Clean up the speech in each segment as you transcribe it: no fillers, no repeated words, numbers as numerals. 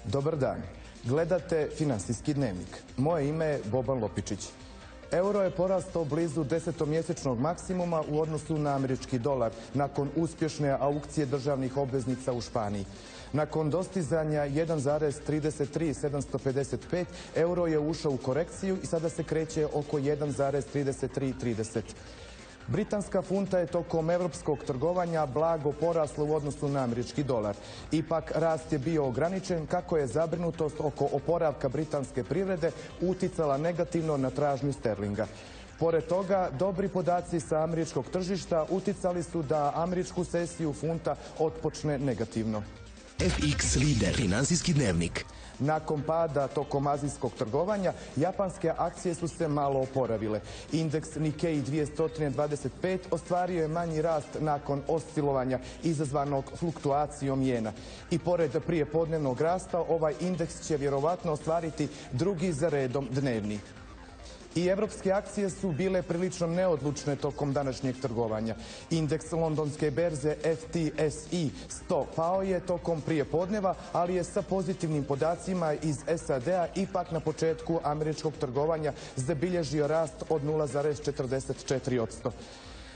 Dobar dan. Gledate Finansijski dnevnik. Moje ime je Boban Lopičić. Euro je porastao blizu 10-mjesečnog maksimuma u odnosu na američki dolar nakon uspješne aukcije državnih obveznica u Španiji. Nakon dostizanja 1,33755 euro je ušao u korekciju i sada se kreće oko 1,3330. Britanska funta je tokom europskog trgovanja blago porasla u odnosu na američki dolar. Ipak rast je bio ograničen kako je zabrinutost oko oporavka britanske privrede uticala negativno na tražnju sterlinga. Pored toga, dobri podaci sa američkog tržišta uticali su da američku sesiju funta otpočne negativno. FX Lider, Finansijski dnevnik. Nakon pada tokom azijskog trgovanja, japanske akcije su se malo oporavile. Indeks Nikkei 225 ostvario je manji rast nakon oscilovanja izazvanog fluktuacijom jena. I pored prijepodnevnog rasta, ovaj indeks će vjerovatno ostvariti drugi za redom dnevni. I evropske akcije su bile prilično neodlučne tokom današnjeg trgovanja. Indeks londonske berze FTSE 100 pao je tokom prijepodneva, ali je sa pozitivnim podacima iz SAD-a ipak na početku američkog trgovanja zabilježio rast od 0,44%.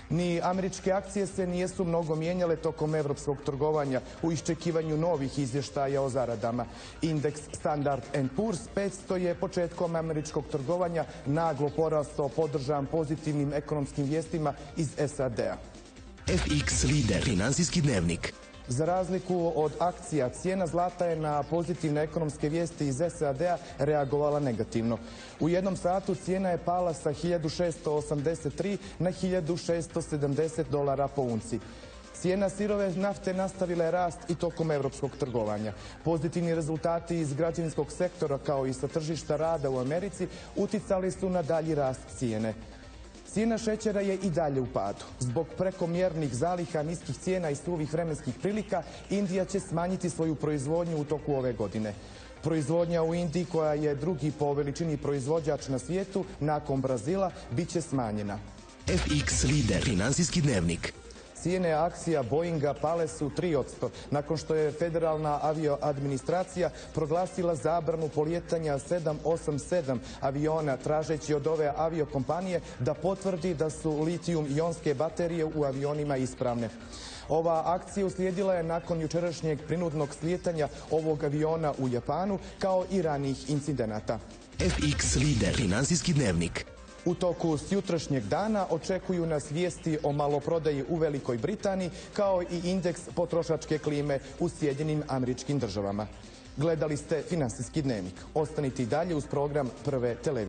Ni američke akcije se nisu mnogo mijenjale tokom evropskog trgovanja u iščekivanju novih izvještaja o zaradama. Indeks Standard & Poor's 500 je početkom američkog trgovanja naglo porastao, podržan pozitivnim ekonomskim vijestima iz SAD-a. FX Lider, Finansijski dnevnik. Za razliku od akcija, cijena zlata je na pozitivne ekonomske vijesti iz SAD-a reagovala negativno. U jednom satu cijena je pala sa 1683 na 1670 dolara po unci. Cijena sirove nafte nastavila je rast i tokom europskog trgovanja. Pozitivni rezultati iz građevinskog sektora kao i sa tržišta rada u Americi uticali su na dalji rast cijene. Cijena šećera je i dalje u padu. Zbog prekomjernih zaliha, niskih cijena i suvih vremenskih prilika, Indija će smanjiti svoju proizvodnju u toku ove godine. Proizvodnja u Indiji, koja je drugi po veličini proizvođač na svijetu, nakon Brazila, bit će smanjena. FX Lider, Finansijski dnevnik. Cijene akcija Boeinga pale su 3% nakon što je federalna avioadministracija proglasila zabranu polijetanja 787 aviona, tražeći od ove aviokompanije da potvrdi da su litijum-ionske baterije u avionima ispravne. Ova akcija uslijedila je nakon jučerašnjeg prinudnog slijetanja ovog aviona u Japanu, kao i ranijih incidenata. FX Lider, Finansijski dnevnik. U toku jutrašnjeg dana očekuju nas vijesti o maloprodaji u Velikoj Britaniji, kao i indeks potrošačke klime u Sjedinjenim Američkim Državama. Gledali ste Finansijski dnevnik. Ostanite i dalje uz program Prve televizije.